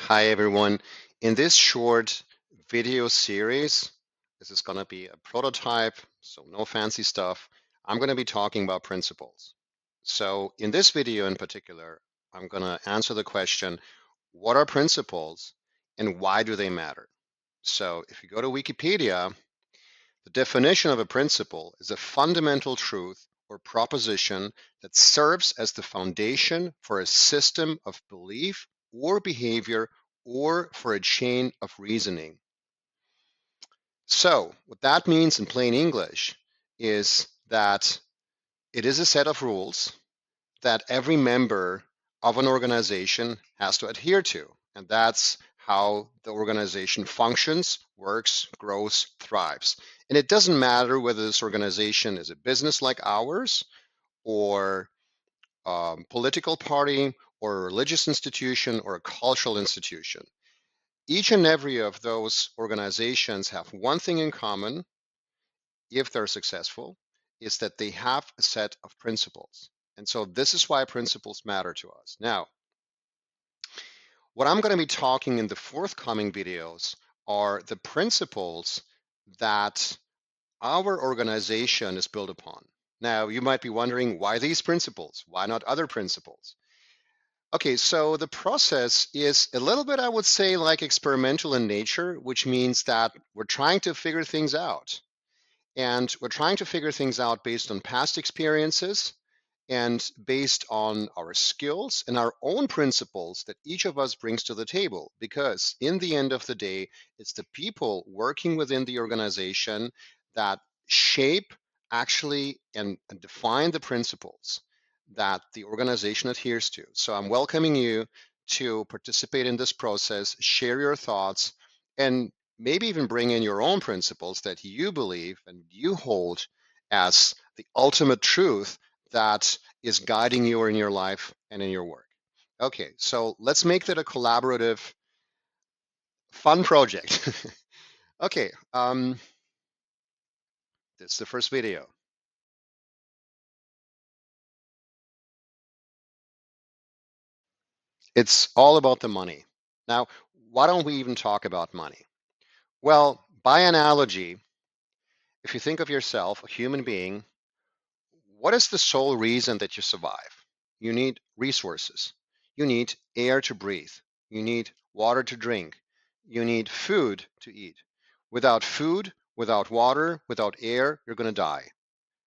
Hi everyone. In this short video series, this is going to be a prototype, so no fancy stuff. I'm going to be talking about principles. So in this video in particular, I'm going to answer the question, what are principles and why do they matter? So if you go to Wikipedia, the definition of a principle is a fundamental truth or proposition that serves as the foundation for a system of belief or behavior or for a chain of reasoning. So, what that means in plain English is that it is a set of rules that every member of an organization has to adhere to. And that's how the organization functions, works, grows, thrives. And it doesn't matter whether this organization is a business like ours or a political party or a religious institution or a cultural institution. Each and every of those organizations have one thing in common if they're successful, is that they have a set of principles. And so this is why principles matter to us. Now, what I'm going to be talking in the forthcoming videos are the principles that our organization is built upon. Now, you might be wondering, why these principles? Why not other principles? Okay, so the process is a little bit, I would say, like experimental in nature, which means that we're trying to figure things out. And we're trying to figure things out based on past experiences and based on our skills and our own principles that each of us brings to the table. Because in the end of the day, it's the people working within the organization that shape actually and define the principles that the organization adheres to. So I'm welcoming you to participate in this process, share your thoughts, and maybe even bring in your own principles that you believe and you hold as the ultimate truth that is guiding you in your life and in your work. Okay, so let's make that a collaborative, fun project. Okay, this is the first video. It's all about the money. Now, why don't we even talk about money? Well, by analogy, if you think of yourself, a human being, what is the sole reason that you survive? You need resources. You need air to breathe. You need water to drink. You need food to eat. Without food, without water, without air, you're going to die.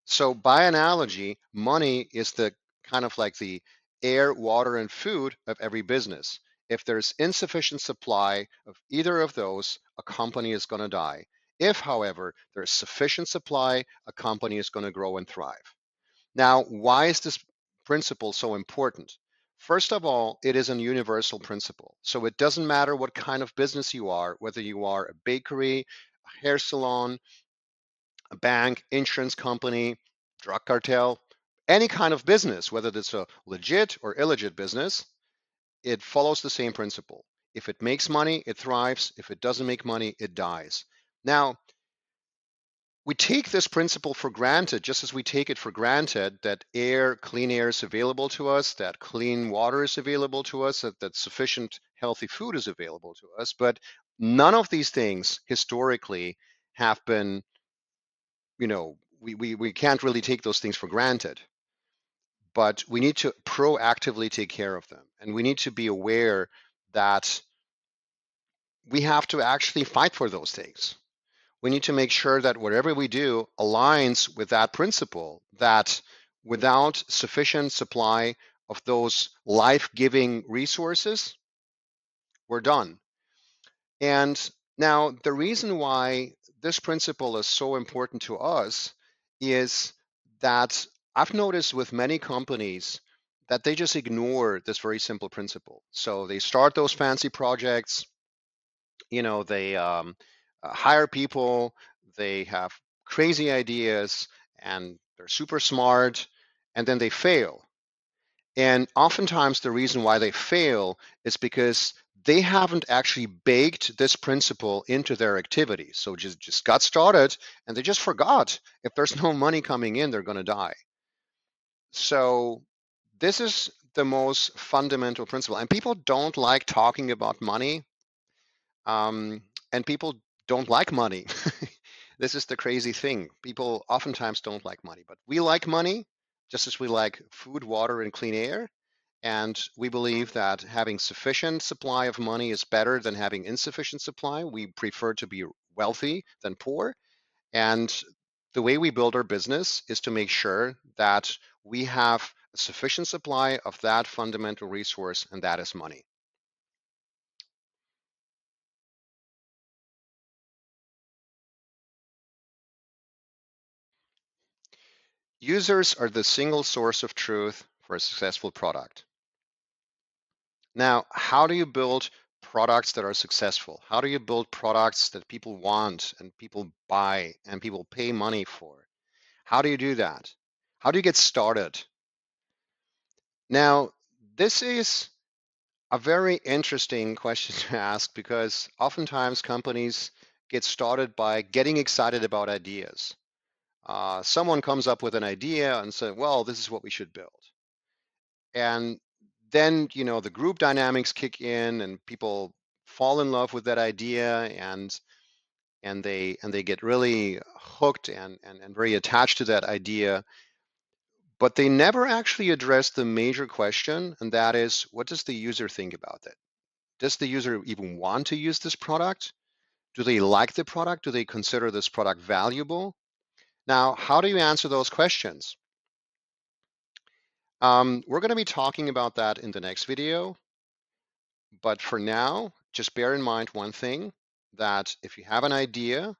So, by analogy, money is the kind of like the air, water, and food of every business. If there's insufficient supply of either of those, a company is going to die. If, however, there's sufficient supply, a company is going to grow and thrive. Now, why is this principle so important? First of all, it is a universal principle. So it doesn't matter what kind of business you are, whether you are a bakery, a hair salon, a bank, insurance company, drug cartel, any kind of business, whether it's a legit or illegit business, it follows the same principle. If it makes money, it thrives. If it doesn't make money, it dies. Now, we take this principle for granted, just as we take it for granted that clean air is available to us, that clean water is available to us, that sufficient healthy food is available to us. But none of these things historically have been, we can't really take those things for granted. But we need to proactively take care of them. And we need to be aware that we have to actually fight for those things. We need to make sure that whatever we do aligns with that principle, that without sufficient supply of those life-giving resources, we're done. And now the reason why this principle is so important to us is that I've noticed with many companies that they just ignore this very simple principle. So they start those fancy projects, they hire people, they have crazy ideas, and they're super smart, and then they fail. And oftentimes the reason why they fail is because they haven't actually baked this principle into their activity. So just got started and they just forgot if there's no money coming in, they're going to die. So this is the most fundamental principle. And people don't like talking about money, and people don't like money. This is the crazy thing. People oftentimes don't like money, but we like money just as we like food, water, and clean air. And we believe that having sufficient supply of money is better than having insufficient supply. We prefer to be wealthy than poor. And the way we build our business is to make sure that we have a sufficient supply of that fundamental resource, and that is money. Users are the single source of truth for a successful product. Now, how do you build products that are successful? How do you build products that people want and people buy and people pay money for? How do you do that? How do you get started? Now, this is a very interesting question to ask because oftentimes companies get started by getting excited about ideas. Someone comes up with an idea and says, well, this is what we should build. And then, the group dynamics kick in and people fall in love with that idea and they get really hooked and very attached to that idea. But they never actually address the major question, and that is, what does the user think about it? Does the user even want to use this product? Do they like the product? Do they consider this product valuable? Now, how do you answer those questions? We're going to be talking about that in the next video. But for now, just bear in mind one thing, that if you have an idea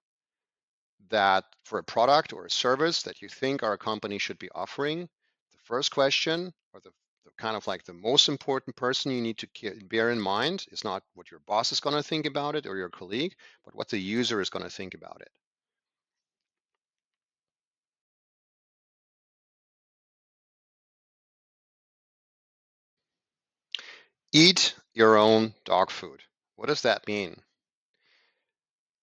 that for a product or a service that you think our company should be offering, the first question or the kind of like the most important person you need to bear in mind is not what your boss is going to think about it or your colleague, but what the user is going to think about it. Eat your own dog food. What does that mean?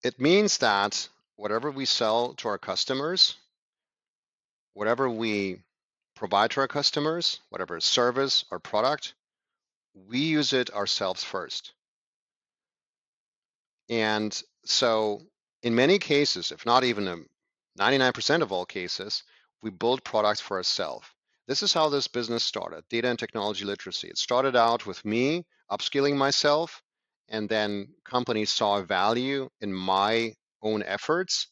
It means that whatever we sell to our customers, whatever we provide to our customers, whatever service or product, we use it ourselves first. And so in many cases, if not even 99% of all cases, we build products for ourselves. This is how this business started, data and technology literacy. It started out with me upskilling myself, and then companies saw value in my own efforts.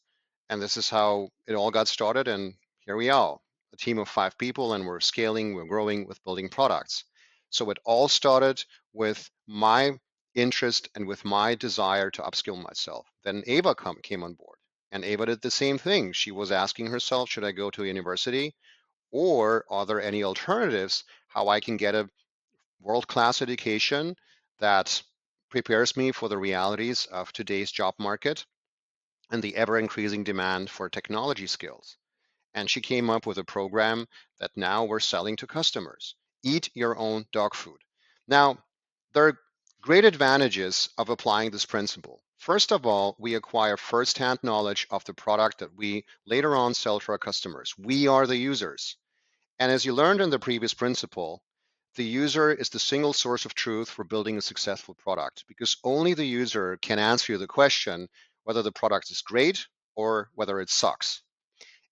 And this is how it all got started. And here we are, a team of 5 people, and we're scaling, we're growing with building products. So it all started with my interest and with my desire to upskill myself. Then Ava came on board, and Ava did the same thing. She was asking herself, should I go to university, or are there any alternatives how I can get a world-class education that prepares me for the realities of today's job market and the ever-increasing demand for technology skills? And she came up with a program that now we're selling to customers. Eat your own dog food. Now, there are great advantages of applying this principle. First of all, we acquire firsthand knowledge of the product that we later on sell to our customers. We are the users. And as you learned in the previous principle, the user is the single source of truth for building a successful product, because only the user can answer you the question whether the product is great or whether it sucks.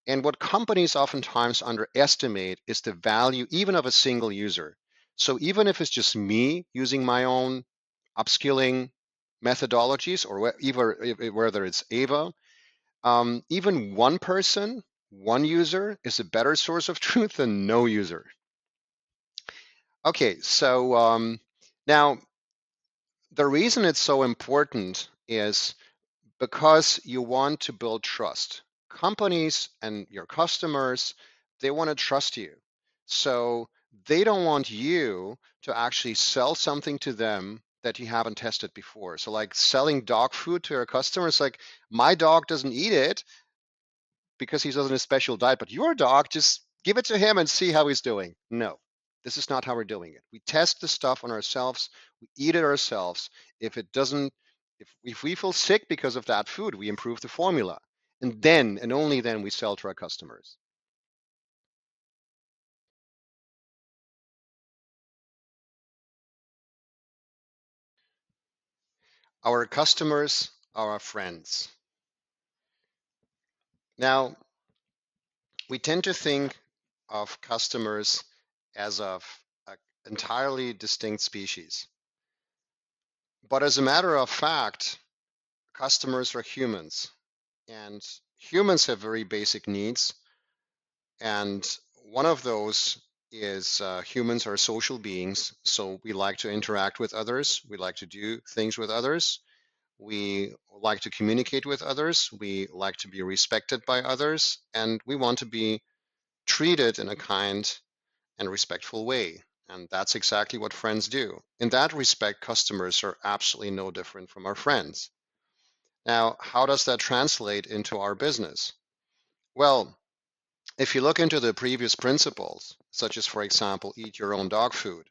And what companies oftentimes underestimate is the value even of a single user. So even if it's just me using my own upskilling methodologies, or whether it's Ava, even one person, one user is a better source of truth than no user. Okay, so now the reason it's so important is because you want to build trust. Companies and your customers, they want to trust you. So they don't want you to actually sell something to them that you haven't tested before. So like selling dog food to your customers, like my dog doesn't eat it because he's on a special diet, but your dog, just give it to him and see how he's doing. No, this is not how we're doing it. We test the stuff on ourselves, we eat it ourselves. If it doesn't, if we feel sick because of that food, we improve the formula. And then, and only then, we sell to our customers. Our customers are our friends. Now, we tend to think of customers as of an entirely distinct species. But as a matter of fact, customers are humans, and humans have very basic needs. And one of those is humans are social beings, so we like to interact with others, we like to do things with others, we like to communicate with others, we like to be respected by others, and we want to be treated in a kind and respectful way. And that's exactly what friends do. In that respect, customers are absolutely no different from our friends. Now, how does that translate into our business? Well, if you look into the previous principles, such as, for example, eat your own dog food,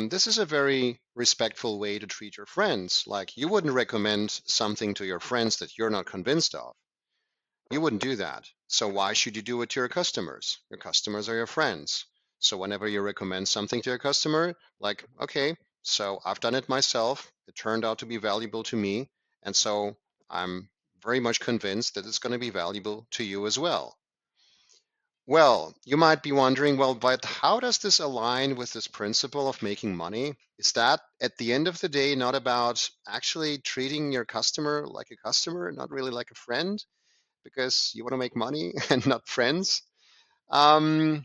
this is a very respectful way to treat your friends. Like, you wouldn't recommend something to your friends that you're not convinced of. You wouldn't do that. So why should you do it to your customers? Your customers are your friends. So whenever you recommend something to a customer, like, okay, so I've done it myself. It turned out to be valuable to me. And so I'm very much convinced that it's going to be valuable to you as well. Well, you might be wondering, well, but how does this align with this principle of making money? Is that at the end of the day not about actually treating your customer like a customer, not really like a friend, because you want to make money and not friends? Um,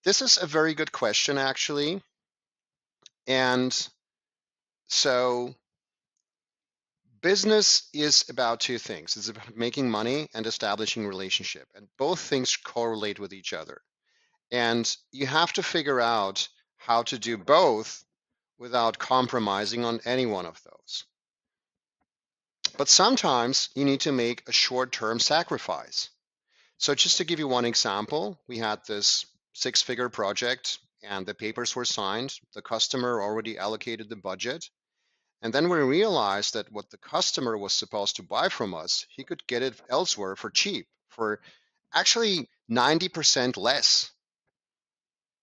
this is a very good question, actually. And so business is about two things. It's about making money and establishing relationship, and both things correlate with each other. And you have to figure out how to do both without compromising on any one of those. But sometimes you need to make a short-term sacrifice. So just to give you one example, we had this six-figure project and the papers were signed. The customer already allocated the budget. And then we realized that what the customer was supposed to buy from us, he could get it elsewhere for cheap, for actually 90% less.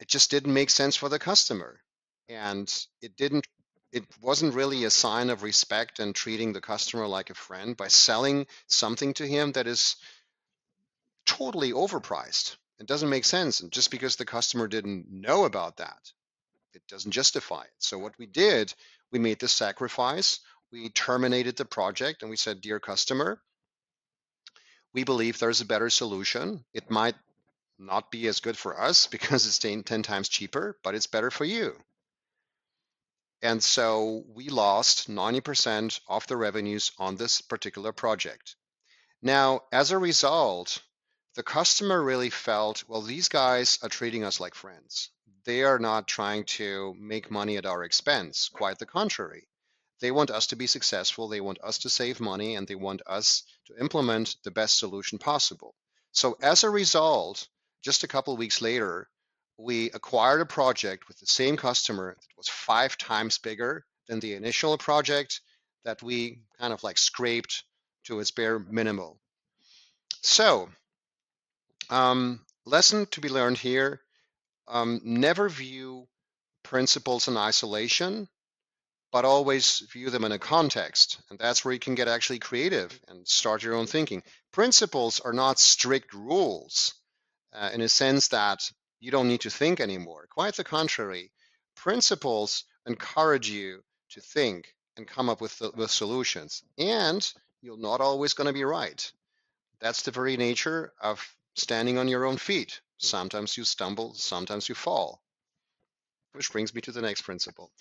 It just didn't make sense for the customer. And it wasn't really a sign of respect and treating the customer like a friend by selling something to him that is totally overpriced. It doesn't make sense. And just because the customer didn't know about that, it doesn't justify it. So what we did, we made this sacrifice. We terminated the project and we said, dear customer, we believe there's a better solution. It might not be as good for us because it's 10 times cheaper, but it's better for you. And so we lost 90% of the revenues on this particular project. Now, as a result, the customer really felt, well, these guys are treating us like friends. They are not trying to make money at our expense. Quite the contrary. They want us to be successful, they want us to save money, and they want us to implement the best solution possible. So as a result, just a couple of weeks later, we acquired a project with the same customer that was 5 times bigger than the initial project that we kind of like scraped to its bare minimal. So, lesson to be learned here, never view principles in isolation, but always view them in a context. And that's where you can get actually creative and start your own thinking. Principles are not strict rules in a sense that you don't need to think anymore. Quite the contrary. Principles encourage you to think and come up with solutions. And you're not always going to be right. That's the very nature of standing on your own feet. Sometimes you stumble, sometimes you fall. Which brings me to the next principle.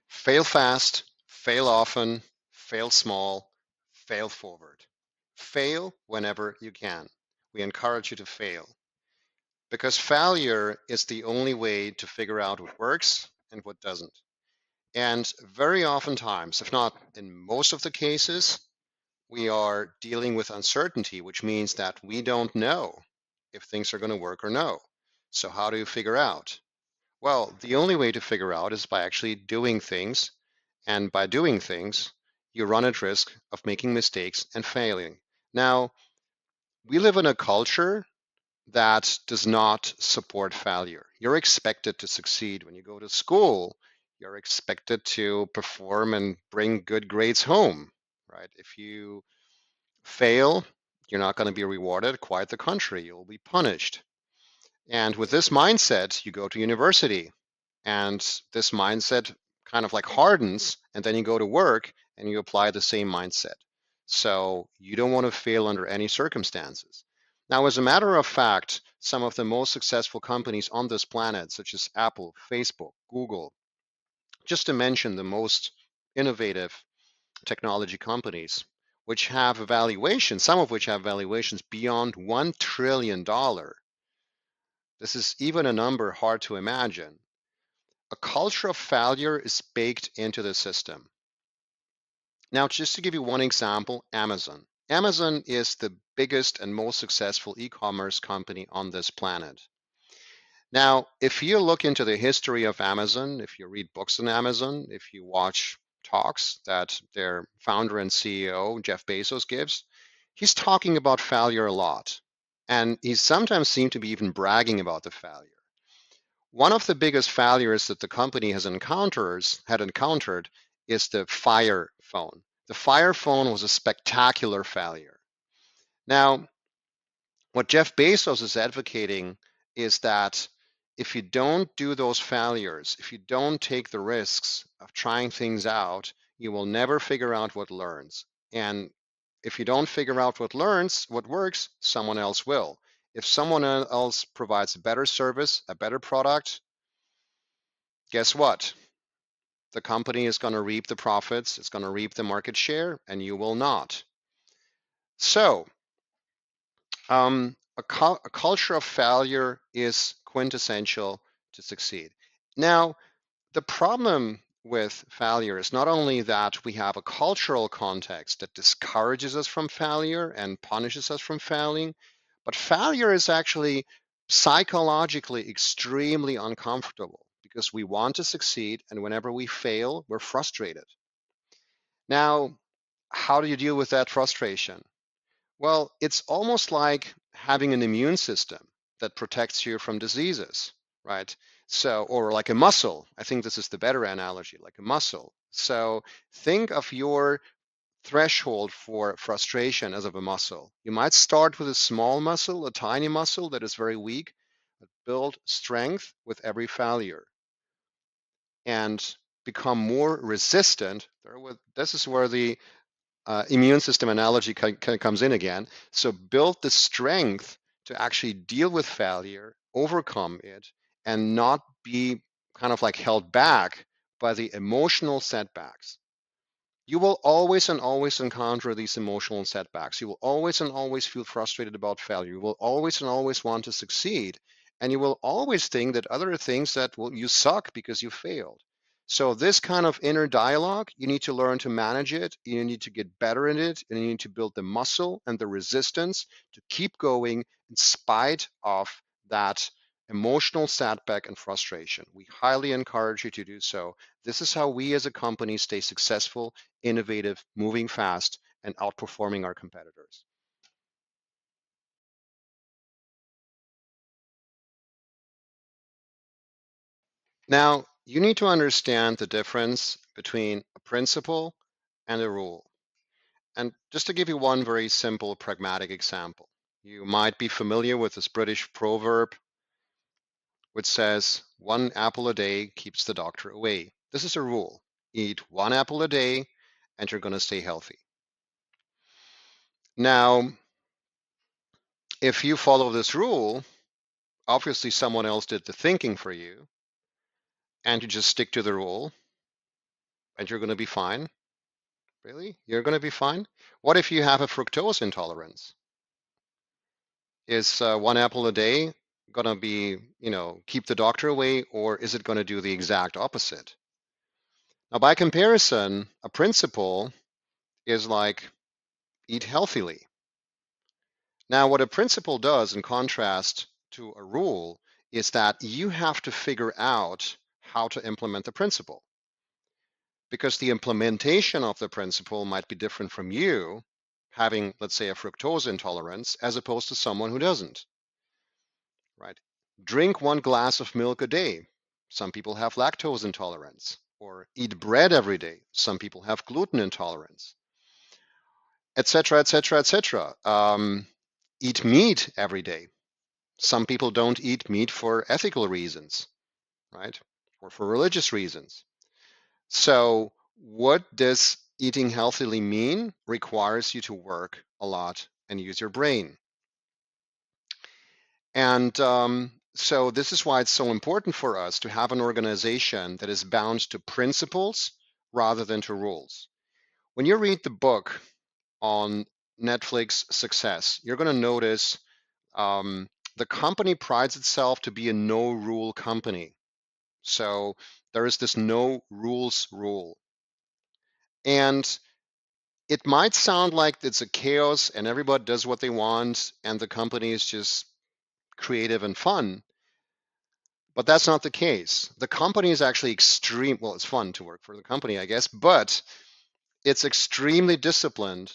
Fail fast, fail often, fail small, fail forward. Fail whenever you can. We encourage you to fail because failure is the only way to figure out what works and what doesn't. And very oftentimes, if not in most of the cases, we are dealing with uncertainty, which means that we don't know if things are going to work or no. So how do you figure out? Well, the only way to figure out is by actually doing things. And by doing things, you run at risk of making mistakes and failing. Now, we live in a culture that does not support failure. You're expected to succeed. When you go to school, you're expected to perform and bring good grades home, right? If you fail, you're not going to be rewarded. Quite the contrary, you'll be punished. And with this mindset, you go to university, and this mindset kind of like hardens, and then you go to work and you apply the same mindset. So you don't want to fail under any circumstances. Now, as a matter of fact, some of the most successful companies on this planet, such as Apple, Facebook, Google, just to mention the most innovative technology companies, which have valuations, some of which have valuations beyond $1 trillion. This is even a number hard to imagine. A culture of failure is baked into the system. Now, just to give you one example, Amazon. Amazon is the biggest and most successful e-commerce company on this planet. Now, if you look into the history of Amazon, if you read books on Amazon, if you watch talks that their founder and CEO, Jeff Bezos, gives, he's talking about failure a lot. And he sometimes seems to be even bragging about the failure. One of the biggest failures that the company had encountered is the Fire phone. The Fire phone was a spectacular failure. Now, what Jeff Bezos is advocating is that if you don't do those failures, if you don't take the risks of trying things out, you will never figure out what learns. And if you don't figure out what works, someone else will. If someone else provides a better service, a better product, guess what? The company is going to reap the profits, it's going to reap the market share, and you will not. So, a culture of failure is quintessential to succeed. Now, the problem with failure is not only that we have a cultural context that discourages us from failure and punishes us from failing, but failure is actually psychologically extremely uncomfortable because we want to succeed, and whenever we fail, we're frustrated. Now, how do you deal with that frustration? Well, it's almost like having an immune system that protects you from diseases, right? So, or like a muscle. I think this is the better analogy, like a muscle. So think of your threshold for frustration as of a muscle. You might start with a small muscle, a tiny muscle that is very weak, but build strength with every failure and become more resistant. This is where the immune system analogy comes in again. So build the strength to actually deal with failure, overcome it, and not be kind of like held back by the emotional setbacks. You will always and always encounter these emotional setbacks. You will always and always feel frustrated about failure. You will always and always want to succeed. And you will always think that other things that you suck because you failed. So this kind of inner dialogue, you need to learn to manage it. You need to get better in it. And you need to build the muscle and the resistance to keep going in spite of that emotional setback and frustration. We highly encourage you to do so. This is how we as a company stay successful, innovative, moving fast, and outperforming our competitors. Now, you need to understand the difference between a principle and a rule. And just to give you one very simple, pragmatic example, you might be familiar with this British proverb, which says, one apple a day keeps the doctor away. This is a rule. Eat one apple a day, and you're going to stay healthy. Now, if you follow this rule, obviously someone else did the thinking for you, and you just stick to the rule, and you're going to be fine. Really? You're going to be fine? What if you have a fructose intolerance? Is one apple a day going to be, keep the doctor away, or is it going to do the exact opposite? Now, by comparison, a principle is like eat healthily. Now, what a principle does in contrast to a rule is that you have to figure out how to implement the principle, because the implementation of the principle might be different from you having, let's say, a fructose intolerance as opposed to someone who doesn't. right? Drink 1 glass of milk a day. Some people have lactose intolerance. Or eat bread every day. Some people have gluten intolerance, etc., etc., etc. Eat meat every day. Some people don't eat meat for ethical reasons, right? Or for religious reasons. So what does eating healthily mean? Requires you to work a lot and use your brain. And so this is why it's so important for us to have an organization that is bound to principles rather than to rules. When you read the book on Netflix success, you're going to notice the company prides itself to be a no rule company. So there is this no rules rule. And it might sound like it's a chaos and everybody does what they want and the company is just creative and fun. But that's not the case. The company is actually extreme. Well, it's fun to work for the company, I guess, but it's extremely disciplined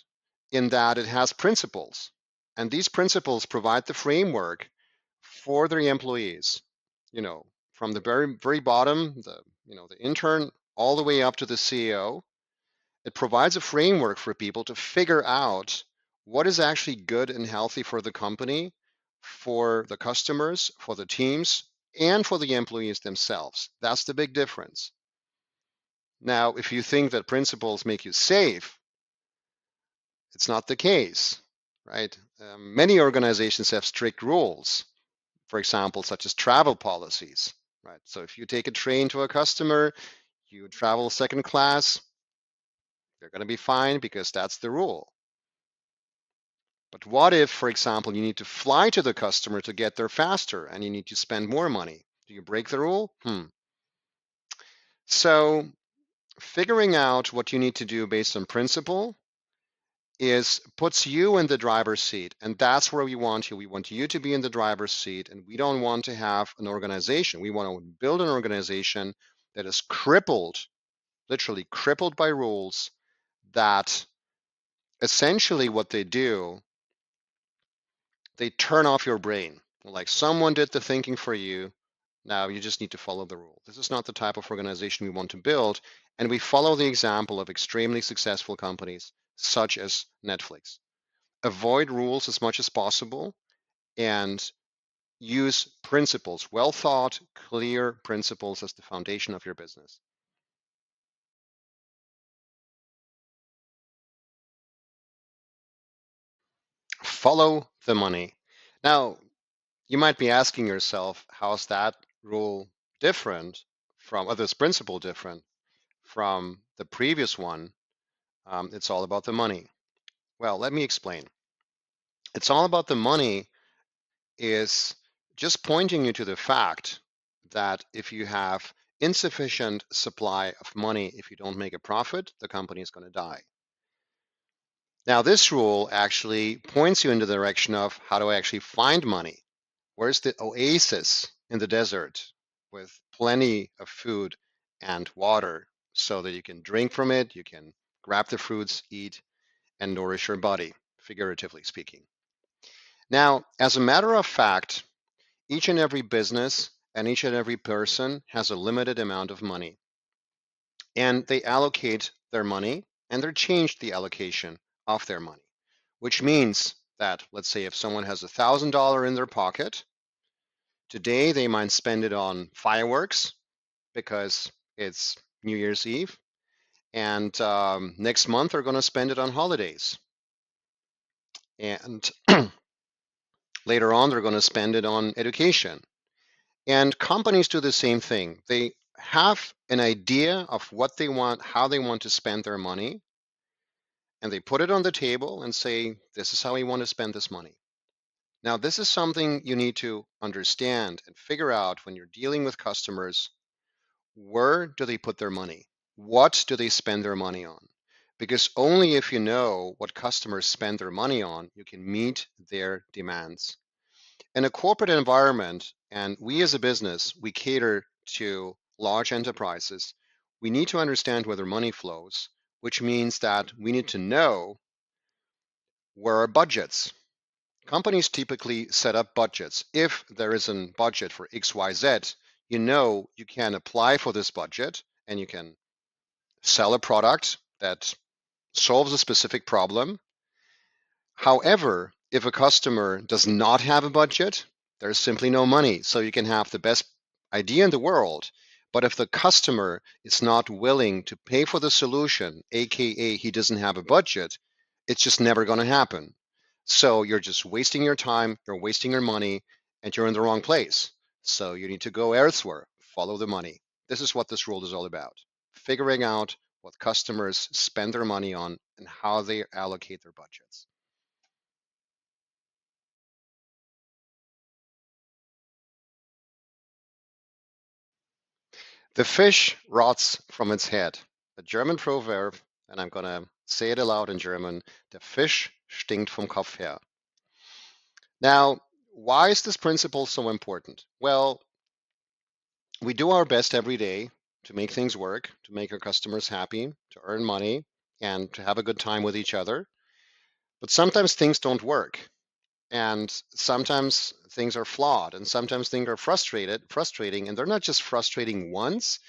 in that it has principles. And these principles provide the framework for their employees, from the very bottom, the intern, all the way up to the CEO. It provides a framework for people to figure out what is actually good and healthy for the company, for the customers, for the teams, and for the employees themselves. That's the big difference. Now, if you think that principles make you safe, it's not the case, right? Many organizations have strict rules, for example, such as travel policies, right? So if you take a train to a customer, you travel second class, you're going to be fine because that's the rule. But what if, for example, you need to fly to the customer to get there faster and you need to spend more money? Do you break the rule? So figuring out what you need to do based on principle puts you in the driver's seat, and that's where we want you. We want you to be in the driver's seat, and we don't want to have an organization. We want to build an organization that is crippled, literally crippled by rules that essentially what they do, they turn off your brain. Like someone did the thinking for you. Now you just need to follow the rule. This is not the type of organization we want to build. And we follow the example of extremely successful companies such as Netflix. Avoid rules as much as possible and use principles, well thought, clear principles as the foundation of your business. Follow the money. Now, you might be asking yourself, how's that rule different from, or this principle different from the previous one? It's all about the money. Well, let me explain. It's all about the money is just pointing you to the fact that if you have insufficient supply of money, if you don't make a profit, the company is going to die. Now, this rule actually points you in the direction of how do I actually find money? Where's the oasis in the desert with plenty of food and water so that you can drink from it, you can grab the fruits, eat, and nourish your body, figuratively speaking. Now, as a matter of fact, each and every business and each and every person has a limited amount of money. And they allocate their money and they change the allocation of their money, which means that, let's say, if someone has $1,000 in their pocket, today they might spend it on fireworks because it's New Year's Eve. And next month they're going to spend it on holidays. And later on, they're going to spend it on education. And companies do the same thing. They have an idea of what they want, how they want to spend their money, and they put it on the table and say, this is how we want to spend this money. Now, this is something you need to understand and figure out when you're dealing with customers. Where do they put their money? What do they spend their money on? Because only if you know what customers spend their money on, you can meet their demands. In a corporate environment, and we as a business, we cater to large enterprises, we need to understand where their money flows, which means that we need to know where our budgets. Companies typically set up budgets. If there is a budget for XYZ, you know you can apply for this budget and you can sell a product that solves a specific problem. However, if a customer does not have a budget, there's simply no money. So you can have the best idea in the world, but if the customer is not willing to pay for the solution, aka he doesn't have a budget, it's just never going to happen. So you're just wasting your time, you're wasting your money, and you're in the wrong place. So you need to go elsewhere, follow the money. This is what this rule is all about. Figuring out what customers spend their money on and how they allocate their budgets. The fish rots from its head. A German proverb, and I'm going to say it aloud in German. Der Fisch stinkt vom Kopf her. Now, why is this principle so important? Well, we do our best every day to make things work, to make our customers happy, to earn money, and to have a good time with each other. But sometimes things don't work. And sometimes things are flawed, and sometimes things are frustrating, and they're not just frustrating once,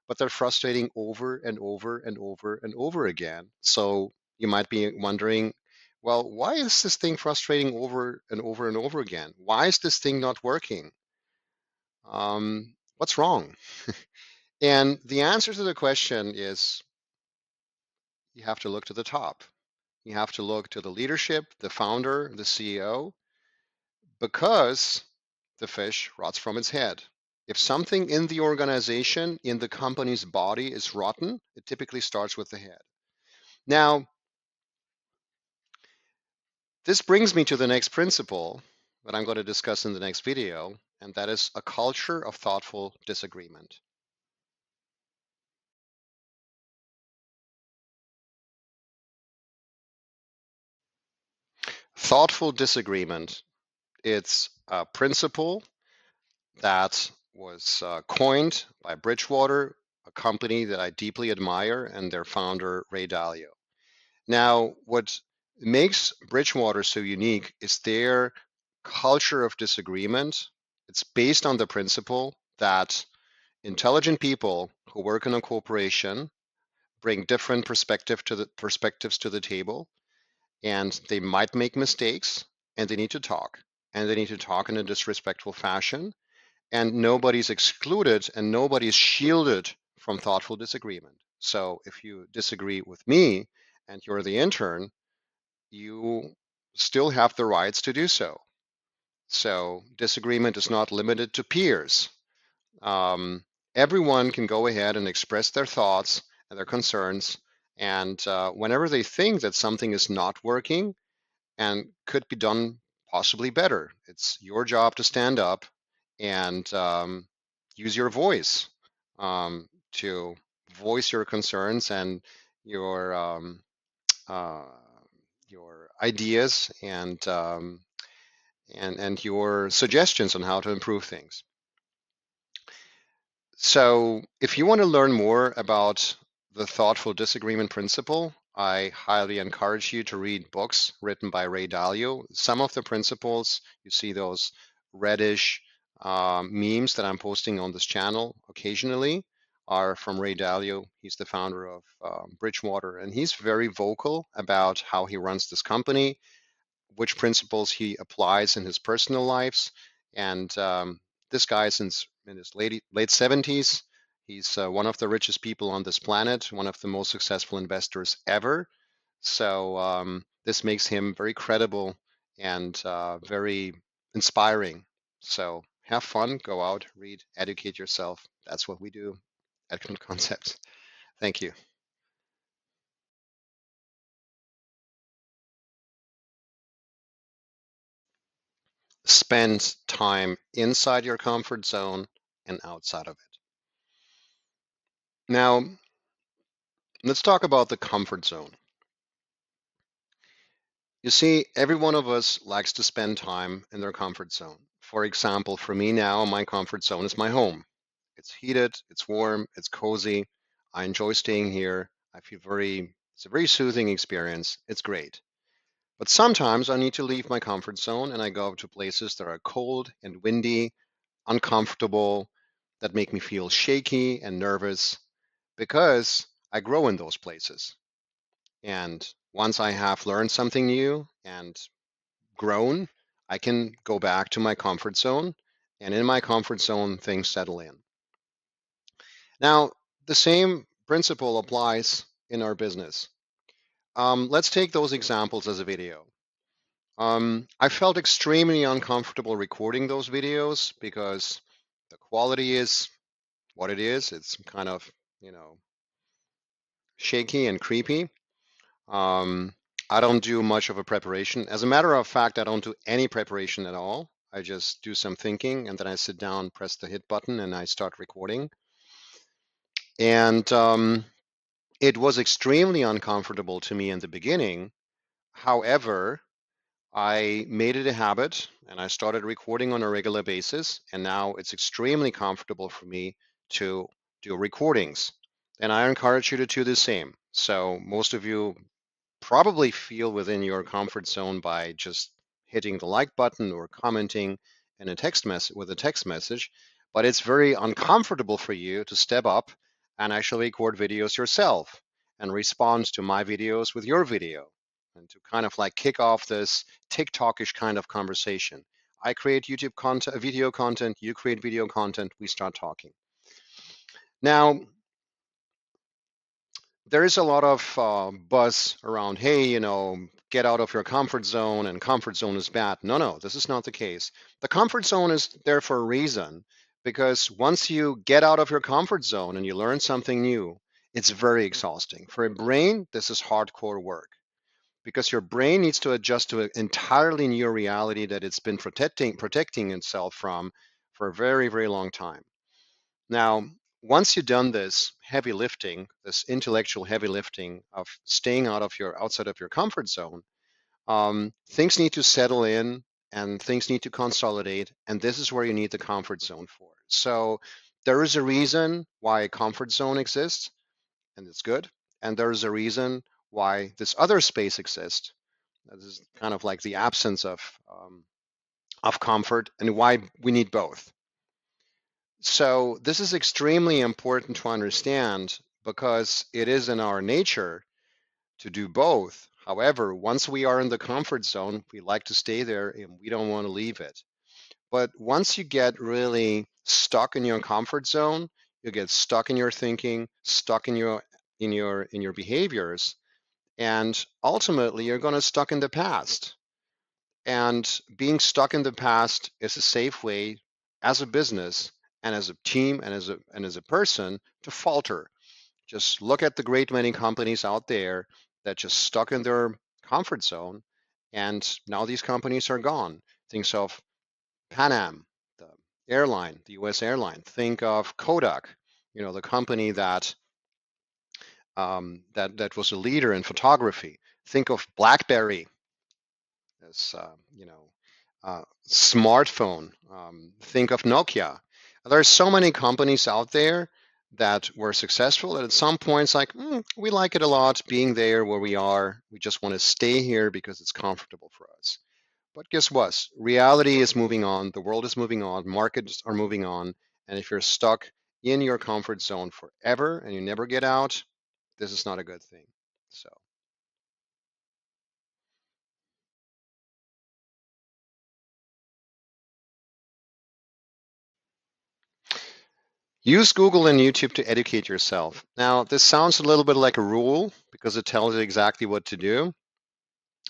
but they're frustrating over and over and over and over again. So you might be wondering, well, why is this thing frustrating over and over and over again? Why is this thing not working? What's wrong? And the answer to the question is you have to look to the top. You have to look to the leadership, the founder, the CEO, because the fish rots from its head. If something in the organization, in the company's body is rotten, it typically starts with the head. Now, this brings me to the next principle that I'm going to discuss in the next video, and that is a culture of thoughtful disagreement. Thoughtful disagreement, it's a principle that was coined by Bridgewater, a company that I deeply admire, and their founder, Ray Dalio. Now, what makes Bridgewater so unique is their culture of disagreement. It's based on the principle that intelligent people who work in a corporation bring different perspectives to the table, and they might make mistakes, and they need to talk, and they need to talk in a disrespectful fashion, and nobody's excluded and nobody's shielded from thoughtful disagreement. So if you disagree with me and you're the intern, you still have the rights to do so. So disagreement is not limited to peers. Everyone can go ahead and express their thoughts and their concerns. And whenever they think that something is not working and could be done possibly better, it's your job to stand up and use your voice to voice your concerns and your um, uh, your ideas and your suggestions on how to improve things. So, if you want to learn more about the thoughtful disagreement principle, I highly encourage you to read books written by Ray Dalio. Some of the principles, you see those reddish memes that I'm posting on this channel occasionally, are from Ray Dalio. He's the founder of Bridgewater, and he's very vocal about how he runs this company, which principles he applies in his personal lives. And this guy's in his late 70s. He's one of the richest people on this planet, one of the most successful investors ever. So this makes him very credible and very inspiring. So have fun, go out, read, educate yourself. That's what we do at Concepts. Thank you. Spend time inside your comfort zone and outside of it. Now, let's talk about the comfort zone. You see, every one of us likes to spend time in their comfort zone. For example, for me now, my comfort zone is my home. It's heated, it's warm, it's cozy. I enjoy staying here. It's a very soothing experience. It's great. But sometimes I need to leave my comfort zone and I go to places that are cold and windy, uncomfortable, that make me feel shaky and nervous because I grow in those places. And once I have learned something new and grown, I can go back to my comfort zone. And in my comfort zone, things settle in. Now, the same principle applies in our business. Let's take those examples as a video. I felt extremely uncomfortable recording those videos because the quality is what it is. It's kind of, you know, shaky and creepy. Um, I don't do much of a preparation. As a matter of fact, I don't do any preparation at all. I just do some thinking and then I sit down, press the hit button, and I start recording. And it was extremely uncomfortable to me in the beginning. However, I made it a habit and I started recording on a regular basis. And now it's extremely comfortable for me to do recordings. And I encourage you to do the same. So most of you probably feel within your comfort zone by just hitting the like button or commenting in a text message with a text message, but it's very uncomfortable for you to step up and actually record videos yourself and respond to my videos with your video and to kind of like kick off this TikTokish kind of conversation. I create YouTube content, video content, you create video content, we start talking. Now, there is a lot of buzz around, hey, get out of your comfort zone and comfort zone is bad. No, no, this is not the case. The comfort zone is there for a reason because once you get out of your comfort zone and you learn something new, it's very exhausting. For a brain, this is hardcore work because your brain needs to adjust to an entirely new reality that it's been protecting itself from for a very, very long time. Now, once you've done this heavy lifting, this intellectual heavy lifting of staying outside of your comfort zone, things need to settle in and things need to consolidate, and this is where you need the comfort zone for. So there is a reason why a comfort zone exists, and it's good, and there is a reason why this other space exists. This is kind of like the absence of comfort, and why we need both. So this is extremely important to understand because it is in our nature to do both. However, once we are in the comfort zone, we like to stay there and we don't want to leave it. But once you get really stuck in your comfort zone, you get stuck in your thinking, stuck in your behaviors, and ultimately you're going to stuck in the past. And being stuck in the past is a safe way as a business and as a team and as a person to falter. Just look at the great many companies out there that just stuck in their comfort zone and now these companies are gone. Think of Pan Am, the airline, the US airline. Think of Kodak, the company that was a leader in photography. Think of BlackBerry, as smartphone. Think of Nokia. There are so many companies out there that were successful, and at some points, like we like it a lot being there where we are. We just want to stay here because it's comfortable for us. But guess what? Reality is moving on. The world is moving on. Markets are moving on. And if you're stuck in your comfort zone forever and you never get out, this is not a good thing. So. Use Google and YouTube to educate yourself. Now, this sounds a little bit like a rule because it tells you exactly what to do.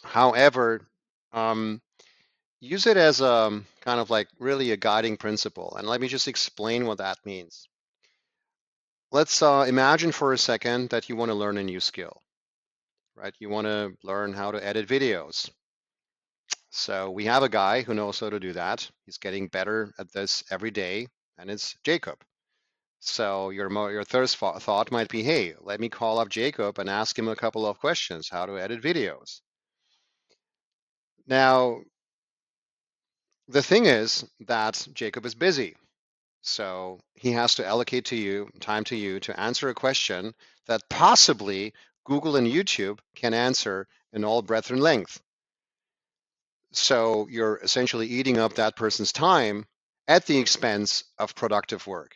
However, use it as a kind of like really a guiding principle. And let me just explain what that means. Let's imagine for a second that you want to learn a new skill, right? You want to learn how to edit videos. So we have a guy who knows how to do that. He's getting better at this every day, and it's Jacob. So your first thought might be, hey, let me call up Jacob and ask him a couple of questions, how to edit videos. Now, the thing is that Jacob is busy. So he has to allocate time to you to answer a question that possibly Google and YouTube can answer in all breadth and length. So you're essentially eating up that person's time at the expense of productive work.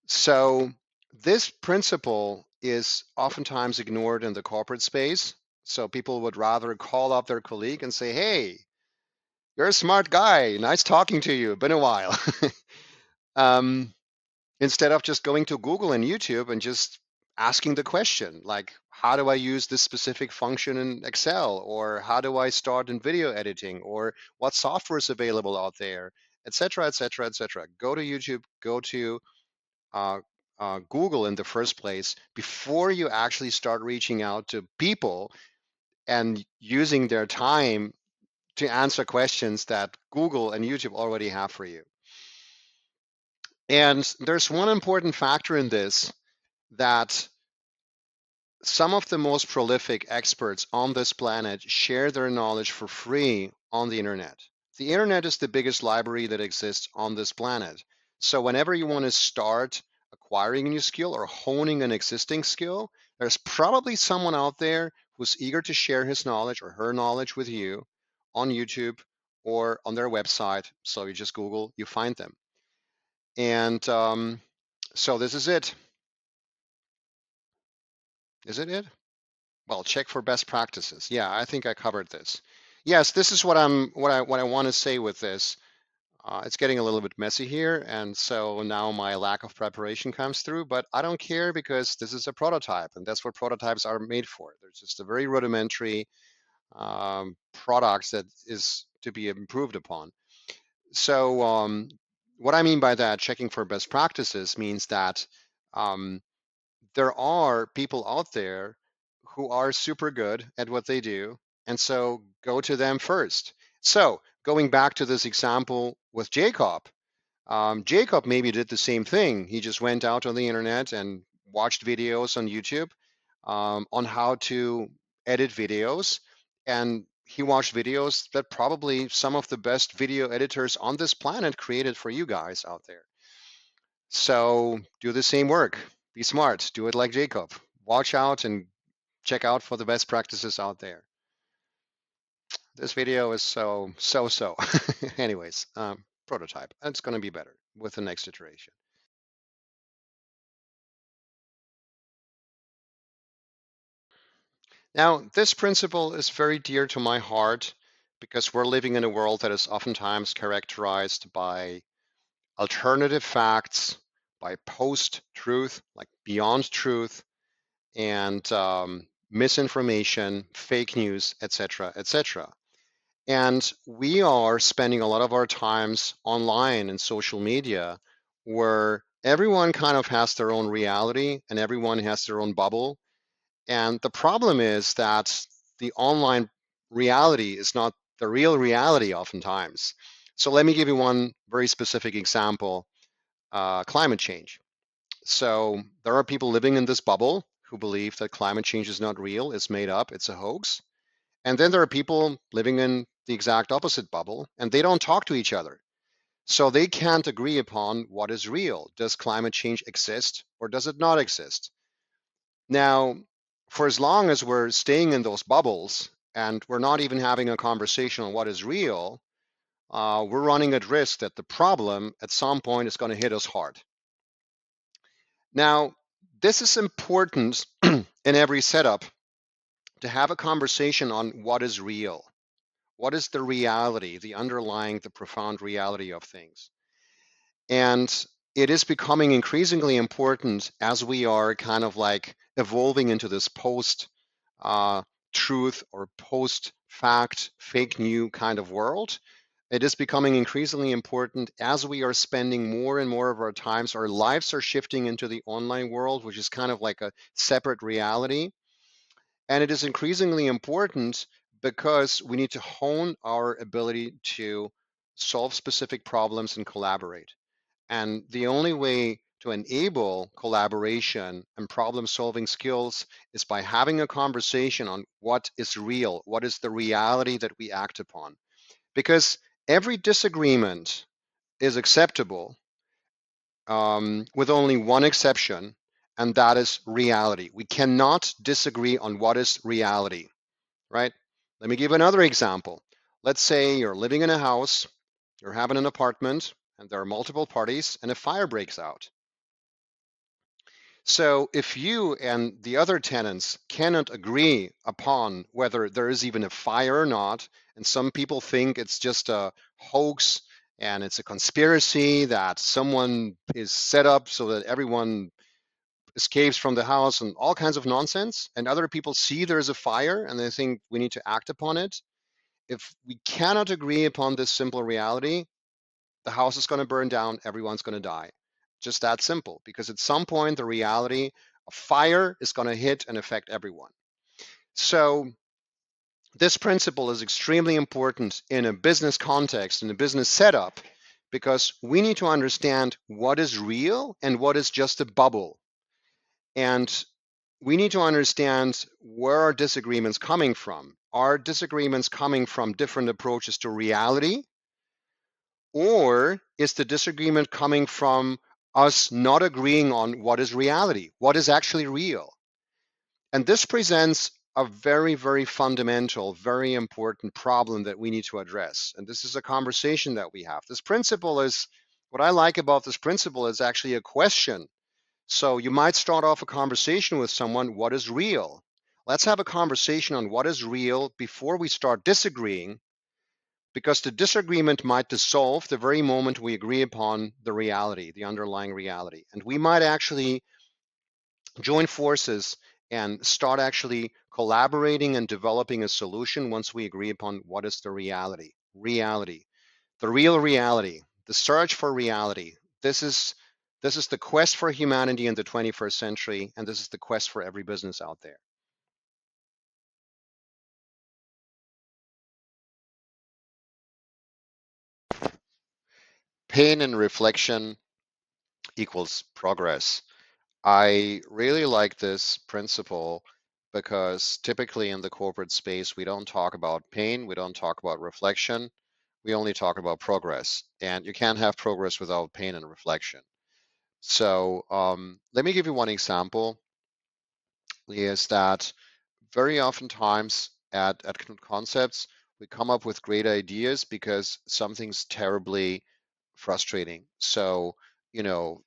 So this principle is oftentimes ignored in the corporate space. So people would rather call up their colleague and say, "Hey, you're a smart guy. Nice talking to you. Been a while." um, Instead of just going to Google and YouTube and just asking the question, like, how do I use this specific function in Excel? Or how do I start in video editing? Or what software is available out there, et cetera, et cetera, et cetera. Go to YouTube, go to uh, Google in the first place before you actually start reaching out to people and using their time to answer questions that Google and YouTube already have for you. And there's one important factor in this, that some of the most prolific experts on this planet share their knowledge for free on the internet. The internet is the biggest library that exists on this planet. So whenever you want to start acquiring a new skill or honing an existing skill, there's probably someone out there who's eager to share his knowledge or her knowledge with you on YouTube or on their website. So you just Google, you find them. And so this is it. Is it it? Well, check for best practices. Yeah, I think I covered this. Yes, this is what I want to say with this. It's getting a little bit messy here, and so now my lack of preparation comes through, but I don't care because this is a prototype, and that's what prototypes are made for. They're just a very rudimentary product that is to be improved upon. So what I mean by that, checking for best practices, means that um, there are people out there who are super good at what they do, and so go to them first. So going back to this example with Jacob, Jacob maybe did the same thing. He just went out on the internet and watched videos on YouTube on how to edit videos, and he watched videos that probably some of the best video editors on this planet created for you guys out there. So do the same work. Be smart. Do it like Jacob. Watch out and check out for the best practices out there. This video is so. Anyways, prototype. It's going to be better with the next iteration. Now, this principle is very dear to my heart because we're living in a world that is oftentimes characterized by alternative facts, by post-truth, like beyond truth, and misinformation, fake news, etc., etc. And we are spending a lot of our times online and social media where everyone kind of has their own reality and everyone has their own bubble. And the problem is that the online reality is not the real reality oftentimes. So let me give you one very specific example, climate change. So there are people living in this bubble who believe that climate change is not real, it's made up, it's a hoax. And then there are people living in the exact opposite bubble, and they don't talk to each other. So they can't agree upon what is real. Does climate change exist or does it not exist? Now, for as long as we're staying in those bubbles and we're not even having a conversation on what is real, we're running at risk that the problem at some point is going to hit us hard. Now, this is important in every setup, to have a conversation on what is real. What is the reality, the underlying, the profound reality of things? And it is becoming increasingly important as we are kind of like evolving into this post truth or post fact, fake news kind of world. It is becoming increasingly important as we are spending more and more of our times, our lives are shifting into the online world, which is kind of like a separate reality. And it is increasingly important because we need to hone our ability to solve specific problems and collaborate. And the only way to enable collaboration and problem solving skills is by having a conversation on what is real, what is the reality that we act upon. Because every disagreement is acceptable with only one exception, and that is reality. We cannot disagree on what is reality, right? Let me give another example. let's say you're living in a house, you're having an apartment, and there are multiple parties, and a fire breaks out. So if you and the other tenants cannot agree upon whether there is even a fire or not, and some people think it's just a hoax and it's a conspiracy that someone is set up so that everyone escapes from the house and all kinds of nonsense, and other people see there's a fire and they think we need to act upon it. If we cannot agree upon this simple reality, the house is going to burn down, everyone's going to die. Just that simple, because at some point, the reality of fire is going to hit and affect everyone. So, this principle is extremely important in a business context, in a business setup, because we need to understand what is real and what is just a bubble. And we need to understand where our disagreements coming from. Are disagreements coming from different approaches to reality? Or is the disagreement coming from us not agreeing on what is reality, what is actually real? And this presents a very, very fundamental, very important problem that we need to address. And this is a conversation that we have. This principle is, what I like about this principle is actually a question. So you might start off a conversation with someone, what is real? Let's have a conversation on what is real before we start disagreeing, because the disagreement might dissolve the very moment we agree upon the reality, the underlying reality. And we might actually join forces and start actually collaborating and developing a solution once we agree upon what is the reality. Reality, the real reality, the search for reality. This is the quest for humanity in the 21st century, and this is the quest for every business out there. Pain and reflection equals progress. I really like this principle because typically in the corporate space, we don't talk about pain, we don't talk about reflection, we only talk about progress. And you can't have progress without pain and reflection. So let me give you one example, is that very oftentimes at Knut Concepts, we come up with great ideas because something's terribly frustrating. So, you know,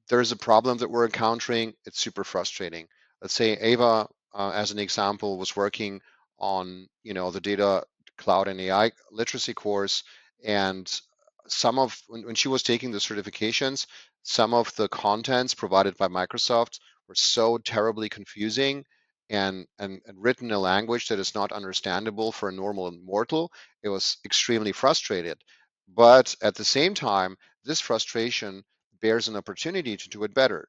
there's a problem that we're encountering. It's super frustrating. Let's say Ava, as an example, was working on, the data cloud and AI literacy course, and when she was taking the certifications, some of the contents provided by Microsoft were so terribly confusing and written in a language that is not understandable for a normal mortal. It was extremely frustrated. But at the same time, this frustration bears an opportunity to do it better,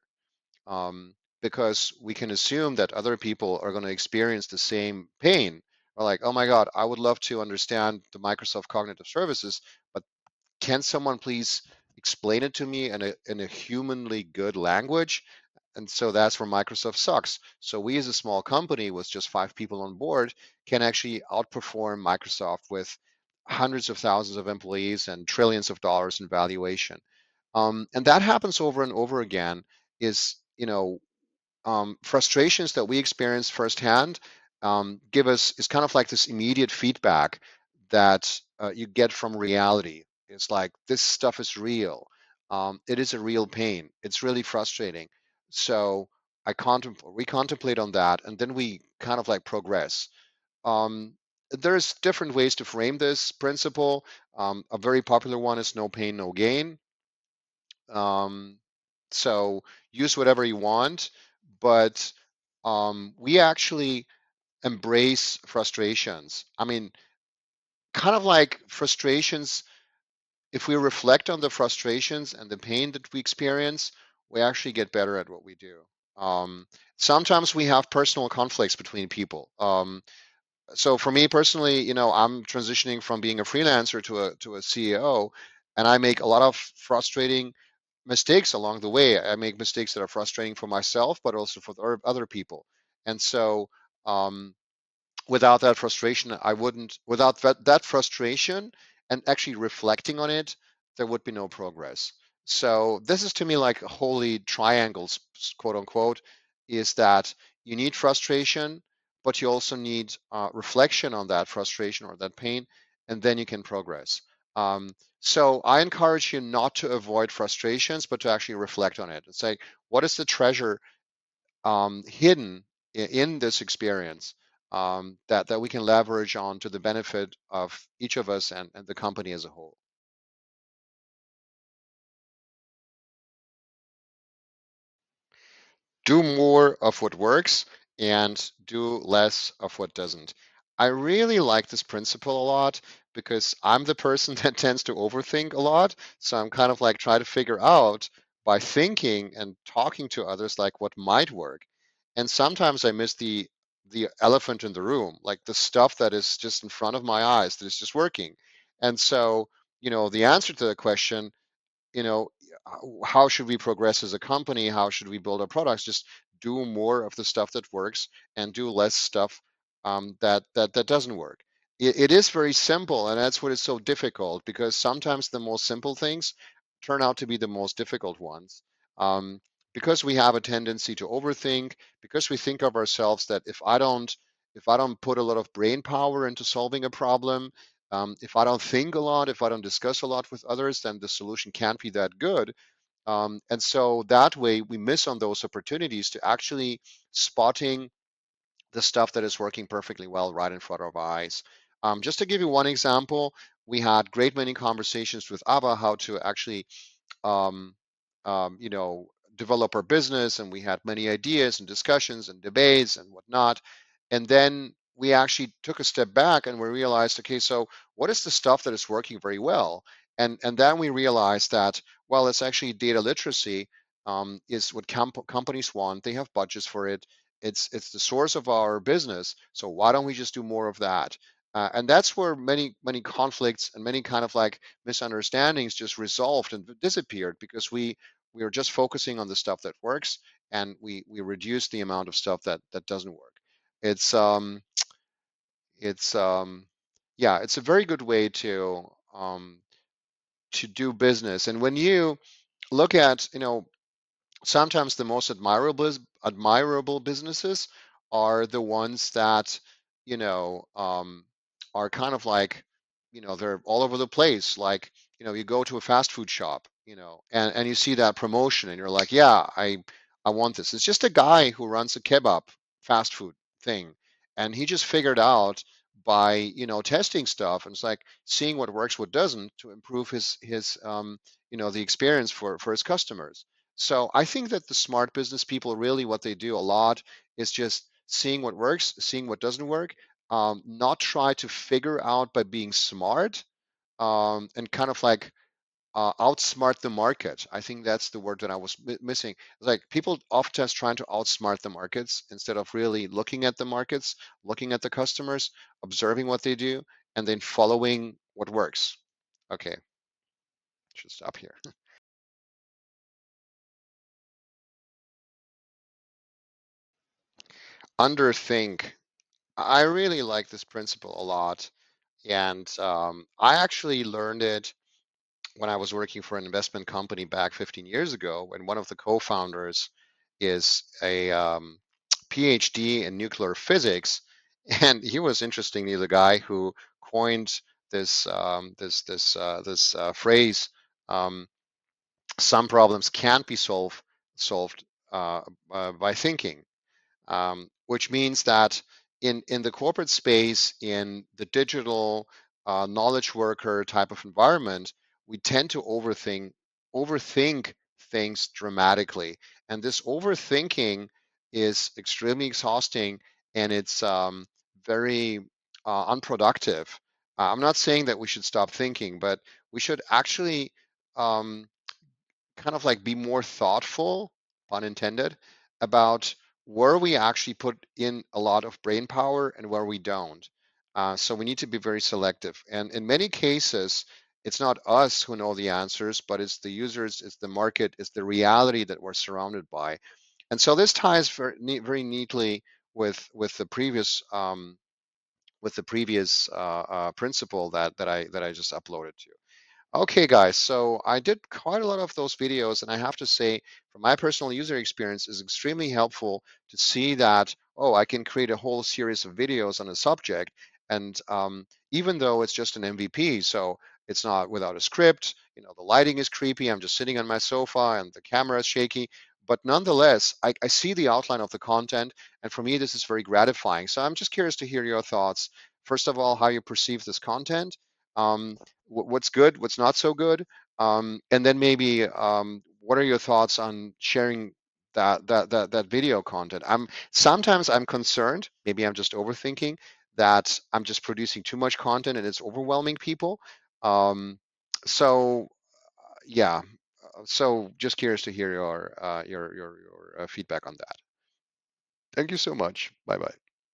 because we can assume that other people are going to experience the same pain. Or like, oh my God, I would love to understand the Microsoft Cognitive Services, but can someone please explain it to me in a humanly good language? And so that's where Microsoft sucks. So we as a small company with just 5 people on board can actually outperform Microsoft with hundreds of thousands of employees and trillions of dollars in valuation. And that happens over and over again. Is frustrations that we experience firsthand give us is kind of like this immediate feedback that you get from reality. It's like this stuff is real. It is a real pain. It's really frustrating. So we contemplate on that, and then we kind of like progress. Um, there's different ways to frame this principle. A very popular one is no pain, no gain. Um, so use whatever you want, but we actually embrace frustrations. I mean, kind of like frustrations, if we reflect on the frustrations and the pain that we experience, we actually get better at what we do. Sometimes we have personal conflicts between people. So for me personally, I'm transitioning from being a freelancer to a CEO, and I make a lot of frustrating mistakes along the way. I make mistakes that are frustrating for myself, but also for other people. And so, without that frustration, without that frustration and actually reflecting on it, there would be no progress. So this is to me like holy triangles, quote unquote, is that you need frustration, but you also need reflection on that frustration or that pain. and then you can progress. So I encourage you not to avoid frustrations, but to actually reflect on it. It's like, what is the treasure hidden in this experience that we can leverage on to the benefit of each of us and the company as a whole? Do more of what works and do less of what doesn't. I really like this principle a lot because I'm the person that tends to overthink a lot. So I'm kind of like trying to figure out by thinking and talking to others like what might work. And sometimes I miss the elephant in the room, like the stuff that is just in front of my eyes that is just working. And so, the answer to the question, you know how should we progress as a company, how should we build our products, just do more of the stuff that works and do less stuff that doesn't work. It is very simple, and that's what is so difficult, because sometimes the most simple things turn out to be the most difficult ones, um, because we have a tendency to overthink, because we think of ourselves that if I don't put a lot of brain power into solving a problem, if I don't think a lot, if I don't discuss a lot with others, then the solution can't be that good. And so that way we miss on those opportunities to actually spotting the stuff that is working perfectly well right in front of our eyes. Just to give you one example, we had great many conversations with Abba how to actually um, you know, develop our business, and we had many ideas and discussions and debates and whatnot. And then we actually took a step back and we realized, okay, so what is the stuff that is working very well? And then we realized that, well, it's actually data literacy, is what companies want. They have budgets for it. It's the source of our business. So why don't we just do more of that? And that's where many conflicts and many kind of like misunderstandings just resolved and disappeared, because we are just focusing on the stuff that works, and we reduce the amount of stuff that doesn't work. It's um it's yeah, it's a very good way to do business. And when you look at, sometimes the most admirable businesses are the ones that, you know um, are kind of like, they're all over the place. Like, you go to a fast food shop, and you see that promotion and you're like, yeah, I want this. It's just a guy who runs a kebab fast food thing, and he just figured out by, testing stuff, and it's like seeing what works, what doesn't, to improve his the experience for his customers. So I think that the smart business people, really what they do a lot is just seeing what works, seeing what doesn't work, not try to figure out by being smart, and kind of like outsmart the market. I think that's the word that I was missing. Like, people often trying to outsmart the markets instead of really looking at the markets, looking at the customers, observing what they do, and then following what works. Okay, should stop here. Underthink. I really like this principle a lot. And I actually learned it when I was working for an investment company back 15 years ago, when one of the co-founders is a PhD in nuclear physics, and he was, interestingly, the guy who coined this phrase: um, "Some problems can't be solved by thinking." Which means that in the corporate space, in the digital knowledge worker type of environment, we tend to overthink things dramatically, and this overthinking is extremely exhausting, and it's very unproductive. I'm not saying that we should stop thinking, but we should actually um, kind of like be more thoughtful, pun intended, about where we actually put in a lot of brain power and where we don't. So we need to be very selective. And in many cases, it's not us who know the answers, but it's the users, it's the market, it's the reality that we're surrounded by. And so this ties very neatly with the previous principle that I just uploaded to you. Okay, guys, so I did quite a lot of those videos, and I have to say, from my personal user experience, is extremely helpful to see that, oh, I can create a whole series of videos on a subject, And even though it's just an MVP, so it's not without a script, the lighting is creepy, I'm just sitting on my sofa and the camera is shaky, but nonetheless, I see the outline of the content, and for me, this is very gratifying. So I'm just curious to hear your thoughts. First of all, how you perceive this content, um, what's good, what's not so good, and then maybe what are your thoughts on sharing that video content? I'm concerned, maybe I'm just overthinking, that I'm just producing too much content and it's overwhelming people. Um, so yeah, so just curious to hear your feedback on that. Thank you so much. Bye bye.